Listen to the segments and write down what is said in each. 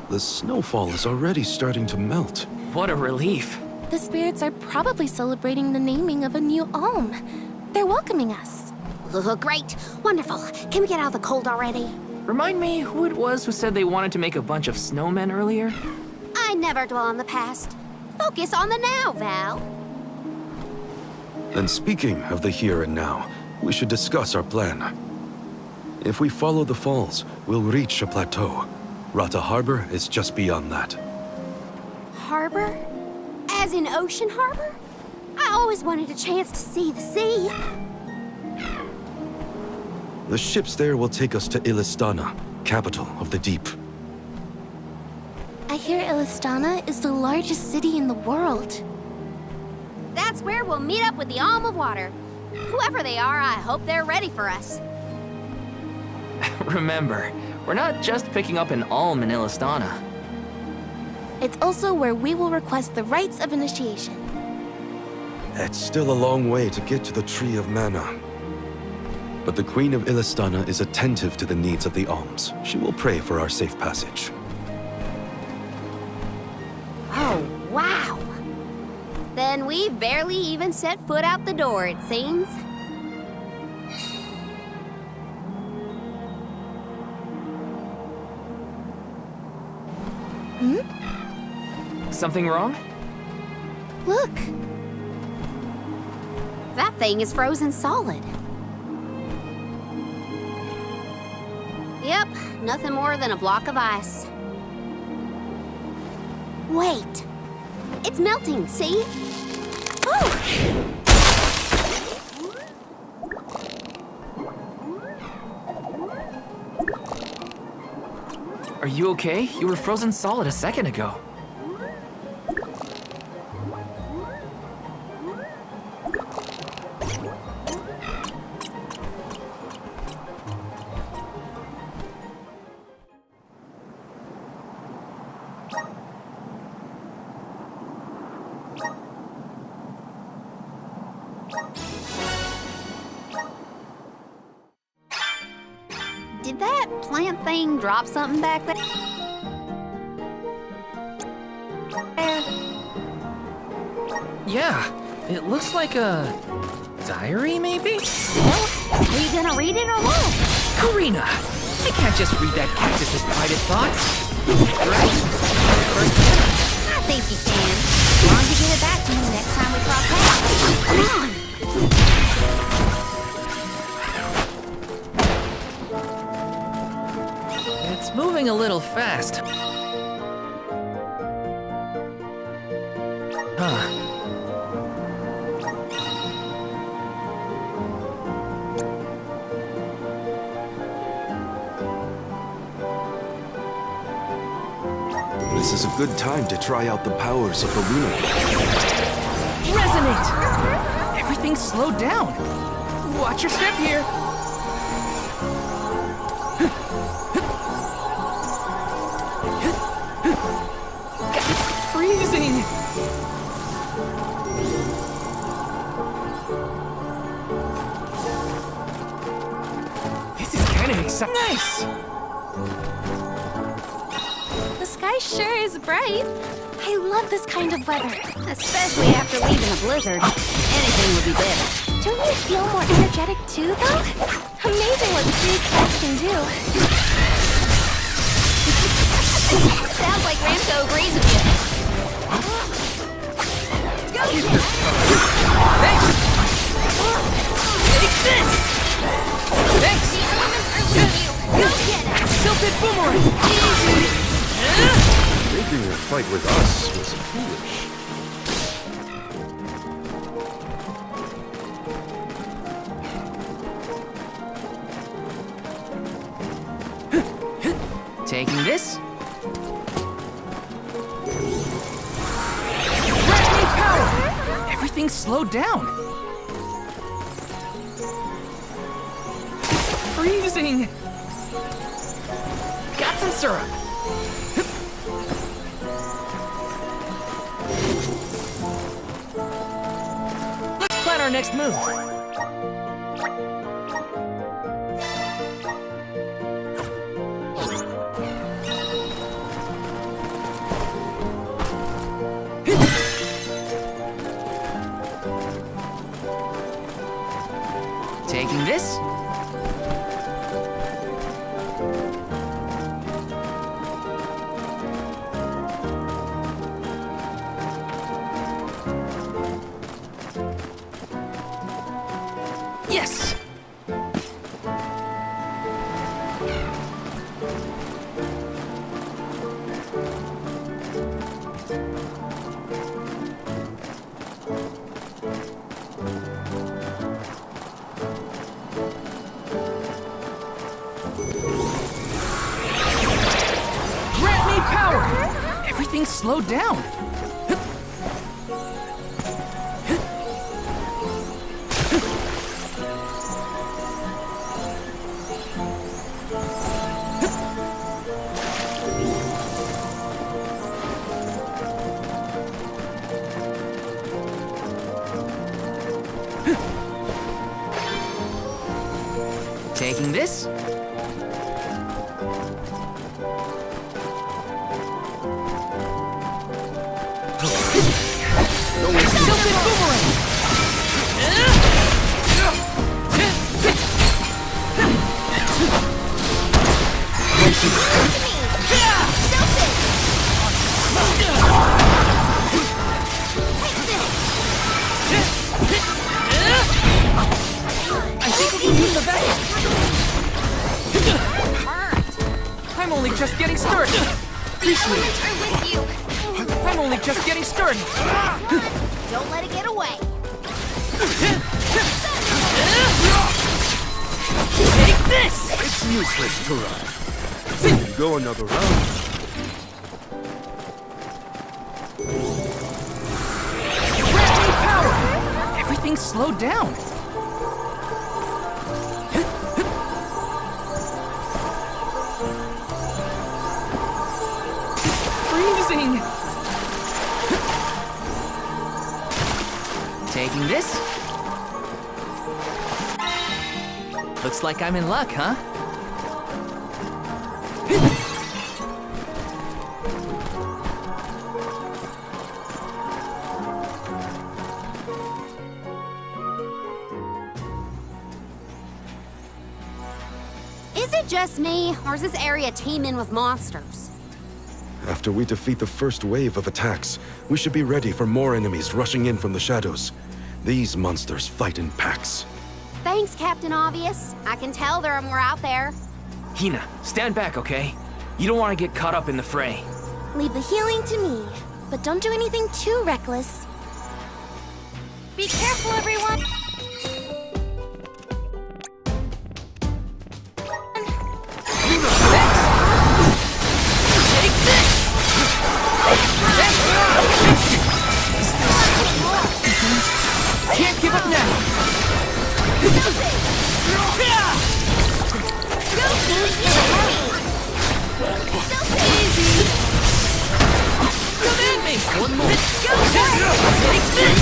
The snowfall is already starting to melt. What a relief. The spirits are probably celebrating the naming of a new alm. They're welcoming us. Great. Wonderful. Can we get out of the cold already? Remind me who it was who said they wanted to make a bunch of snowmen earlier? I never dwell on the past. Focus on the now, Val. And speaking of the here and now, we should discuss our plan. If we follow the falls, we'll reach a plateau. Rata Harbor is just beyond that. Harbor? As in Ocean Harbor? I always wanted a chance to see the sea. The ships there will take us to Illistana, capital of the deep. I hear Illistana is the largest city in the world. That's where we'll meet up with the Alm of Water. Whoever they are, I hope they're ready for us. Remember, we're not just picking up an alm in Illistana. It's also where we will request the rites of initiation. It's still a long way to get to the Tree of Mana. But the Queen of Illistana is attentive to the needs of the alms. She will pray for our safe passage. Oh, wow. Then we've barely even set foot out the door, it seems. Something wrong? Look! That thing is frozen solid. Yep, nothing more than a block of ice. Wait! It's melting, see? Oh! Are you okay? You were frozen solid a second ago. Did that plant thing drop something back there? Yeah, it looks like a diary, maybe? Well, are you gonna read it or what? Karina, I can't just read that cactus's private thoughts. Right? I think you can. As long as you give it back to me next time we cross paths. Come on! It's moving a little fast. Huh. This is a good time to try out the powers of the lunar. Resonate! Everything's slowed down. Watch your step here. Freezing! This is kind of exciting. Nice! The sky sure is bright. I love this kind of weather. Especially after leaving a blizzard. Anything would be better. Don't you feel more energetic too, though? Amazing what the freeze skies can do. Sounds like Ramco agrees with you. Go get it! Thanks! Take this! Thanks! The elements are with you. Go get it! Tilted boomerang! Making a fight with us was foolish. Taking this. Power! Everything's slowed down. Freezing. Got some syrup. Let's plan our next move. Taking this. Yes! Grant me power! Everything's slowed down. Taking this. Tilted boomerang! I think we can use the vessel. I'm only just getting started. Appreciate it. with you. I'm only just getting started. Don't let it get away. Take this! It's useless to run. We can go another round. Grant me power! Everything's slowed down. Freezing! Taking this? Looks like I'm in luck, huh? Is it just me, or is this area teeming with monsters? After we defeat the first wave of attacks, we should be ready for more enemies rushing in from the shadows. These monsters fight in packs. Thanks, Captain Obvious. I can tell there are more out there. Hina, stand back, okay? You don't want to get caught up in the fray. Leave the healing to me, but don't do anything too reckless. Be careful, everyone! Take this! Can't give up now! Easy! Come at me! One more! Take this!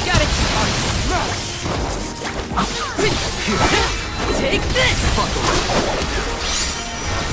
Got it! Take this!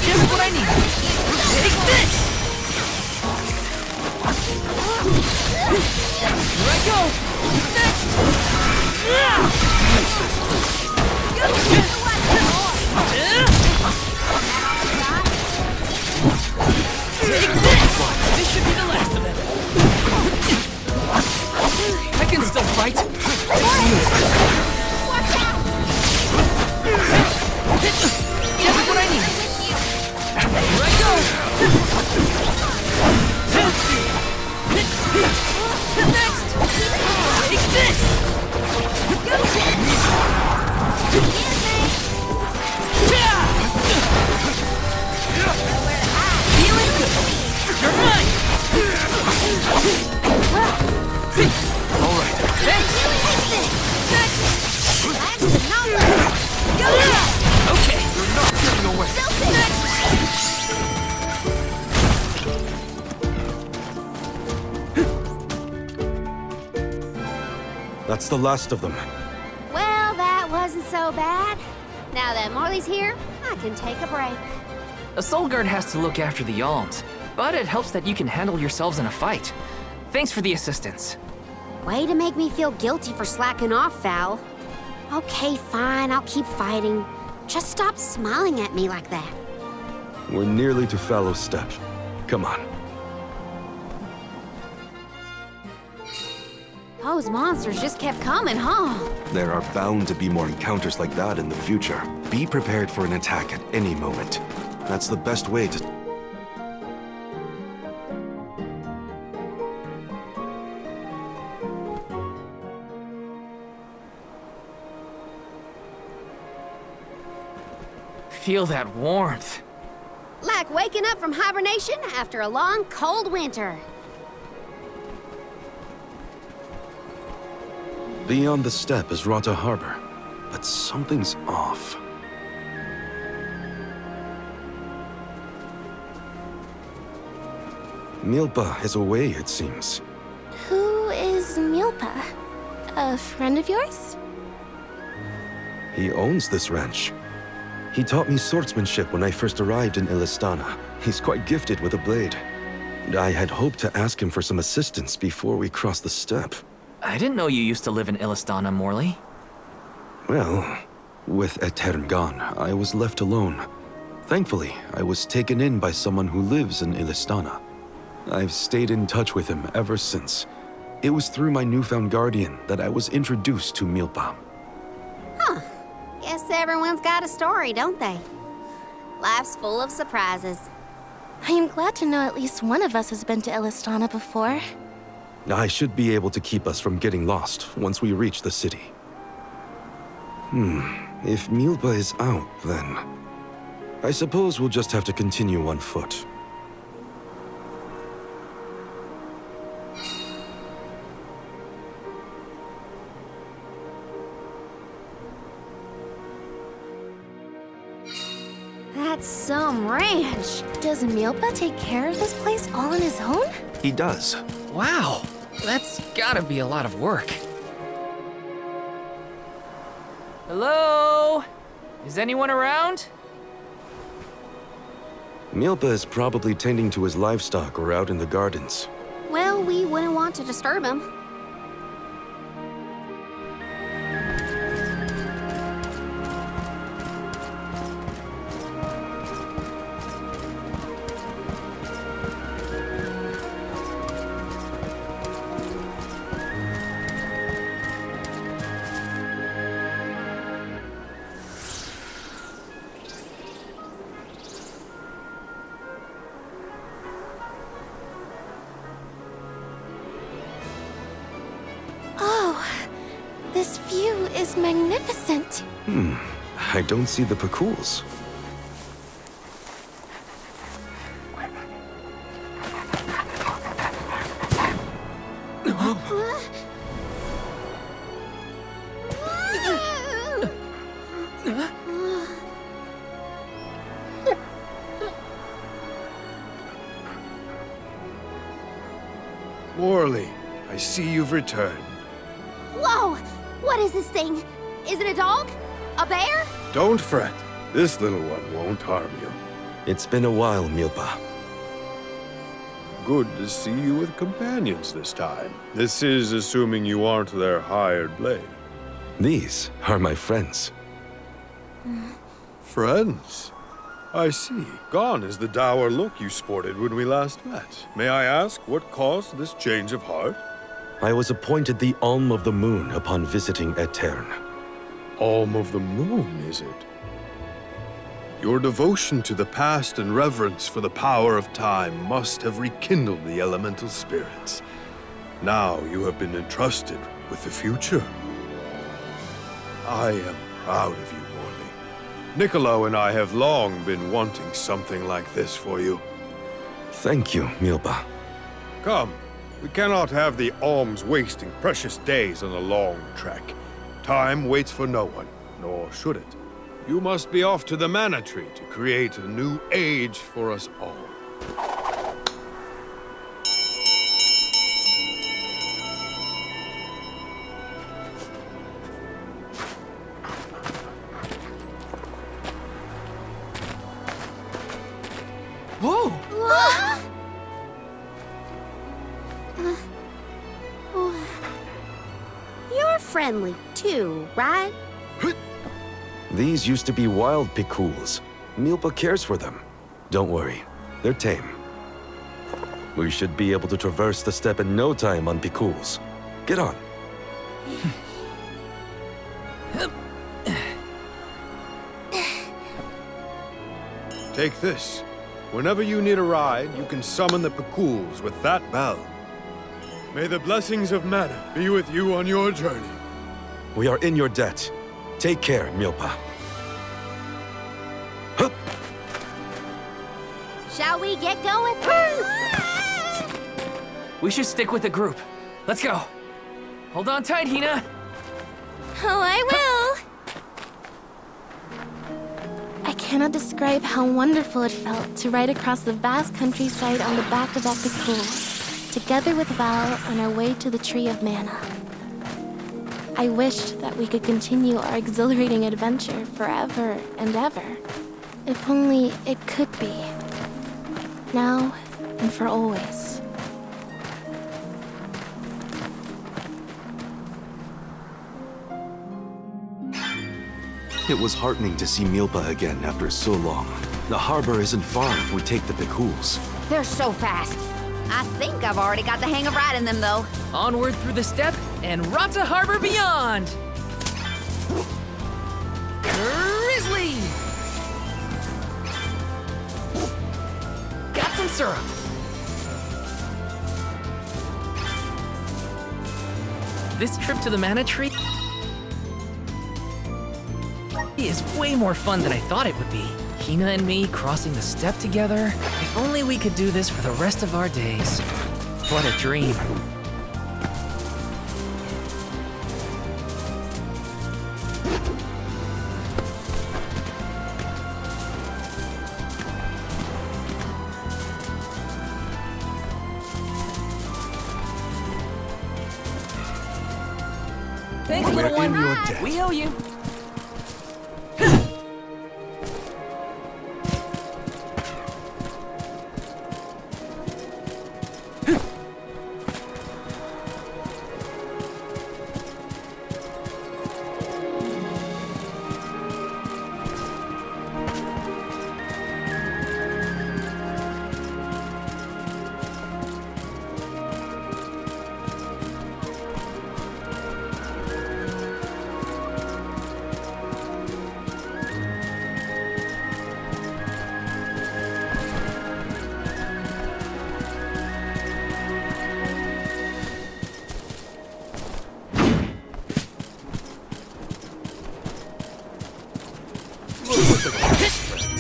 Just what I need! Take this! Here I go! Next! Take this! This should be the last of them. I can still fight. Watch out! Just what I need. Here I go! Next! Take this! Feeling good. You're mine! All right. Thanks! Next! Go! Okay. You're not getting away. Next! That's the last of them. Well, that wasn't so bad. Now that Morley's here, I can take a break. A soul guard has to look after the alms, but it helps that you can handle yourselves in a fight. Thanks for the assistance. Way to make me feel guilty for slacking off, Val. Okay, fine, I'll keep fighting. Just stop smiling at me like that. We're nearly to Fallow Step. Come on. Those monsters just kept coming, huh? There are bound to be more encounters like that in the future. Be prepared for an attack at any moment. That's the best way to... Feel that warmth. Like waking up from hibernation after a long, cold winter. Beyond the steppe is Rata Harbor, but something's off. Milpa is away, it seems. Who is Milpa? A friend of yours? He owns this ranch. He taught me swordsmanship when I first arrived in Illistana. He's quite gifted with a blade. I had hoped to ask him for some assistance before we crossed the steppe. I didn't know you used to live in Illistana, Morley. Well, with Etern gone, I was left alone. Thankfully, I was taken in by someone who lives in Illistana. I've stayed in touch with him ever since. It was through my newfound guardian that I was introduced to Milpa. Huh. Guess everyone's got a story, don't they? Life's full of surprises. I am glad to know at least one of us has been to Illistana before. I should be able to keep us from getting lost once we reach the city. If Milpa is out, then... I suppose we'll just have to continue on foot. That's some ranch. Does Milpa take care of this place all on his own? He does. Wow, that's gotta be a lot of work. Hello? Is anyone around? Milpa is probably tending to his livestock or out in the gardens. Well, we wouldn't want to disturb him. This view is magnificent. I don't see the parcouls. Morley, I see you've returned. Whoa! What is this thing? Is it a dog? A bear? Don't fret. This little one won't harm you. It's been a while, Milpa. Good to see you with companions this time. This is assuming you aren't their hired blade. These are my friends. Friends? I see. Gone is the dour look you sported when we last met. May I ask what caused this change of heart? I was appointed the Alm of the Moon upon visiting Etern. Alm of the Moon, is it? Your devotion to the past and reverence for the power of time must have rekindled the elemental spirits. Now you have been entrusted with the future. I am proud of you, Morley. Niccolo and I have long been wanting something like this for you. Thank you, Milpa. Come, we cannot have the alms wasting precious days on a long trek. Time waits for no one, nor should it. You must be off to the Mana Tree to create a new age for us all. Whoa! You're friendly too, right? These used to be wild Pikuls. Milpa cares for them. Don't worry, they're tame. We should be able to traverse the steppe in no time on Pikuls. Get on. Take this. Whenever you need a ride, you can summon the Pikuls with that bell. May the blessings of mana be with you on your journey. We are in your debt. Take care, Milpa. Hup! Shall we get going? We should stick with the group. Let's go. Hold on tight, Hina. Oh, I will! I cannot describe how wonderful it felt to ride across the vast countryside on the back of that Pikul, together with Val on our way to the Tree of Mana. I wished that we could continue our exhilarating adventure forever and ever. If only it could be. Now and for always. It was heartening to see Milpa again after so long. The harbor isn't far if we take the Pikuls. They're so fast. I think I've already got the hang of riding them, though. Onward through the steppe and Rata Harbor beyond! Grizzly! Got some syrup. This trip to the Mana Tree is way more fun than I thought it would be. Hina and me crossing the steppe together. If only we could do this for the rest of our days. What a dream. Thanks, We're little one. in your debt. We owe you.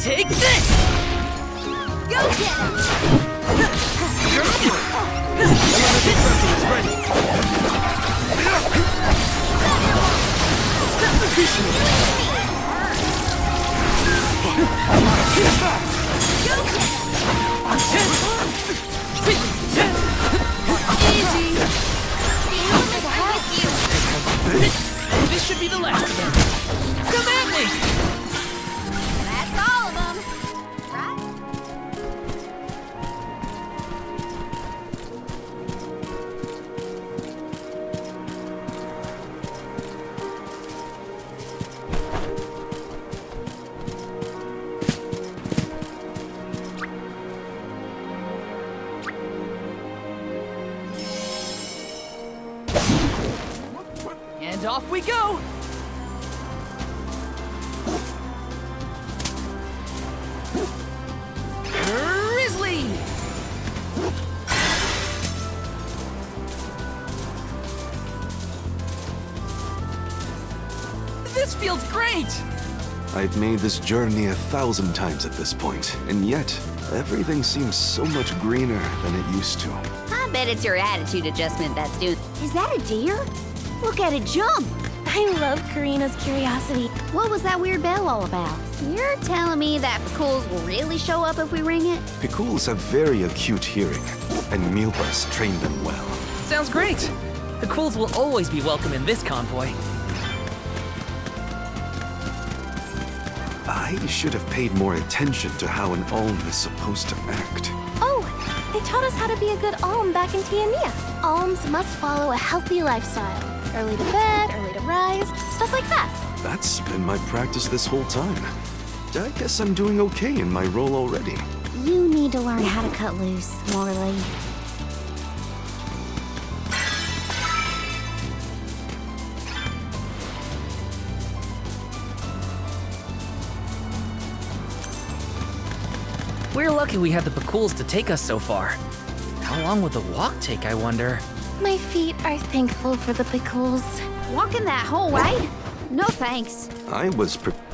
Take this! Go get 'em! Easy! This should be the last of them. Come at me! That's all of them, right? And off we go! Grizzly! This feels great! I've made this journey 1,000 times at this point, and yet, everything seems so much greener than it used to. I bet it's your attitude adjustment that's doing. Is that a deer? Look at it jump! I love Karina's curiosity. What was that weird bell all about? You're telling me that Pikuls will really show up if we ring it? Pikuls have very acute hearing, and Milpa's trained them well. Sounds great! The Cools will always be welcome in this convoy. I should have paid more attention to how an Alm is supposed to act. Oh, they taught us how to be a good Alm back in Tiania. Alms must follow a healthy lifestyle. Early to bed, early to rise, stuff like that. That's been my practice this whole time. I guess I'm doing okay in my role already. You need to learn how to cut loose, Morley. We're lucky we had the Bakuls to take us so far. How long would the walk take, I wonder? My feet are thankful for the pickles. Walking that whole way? No thanks. I was prepared.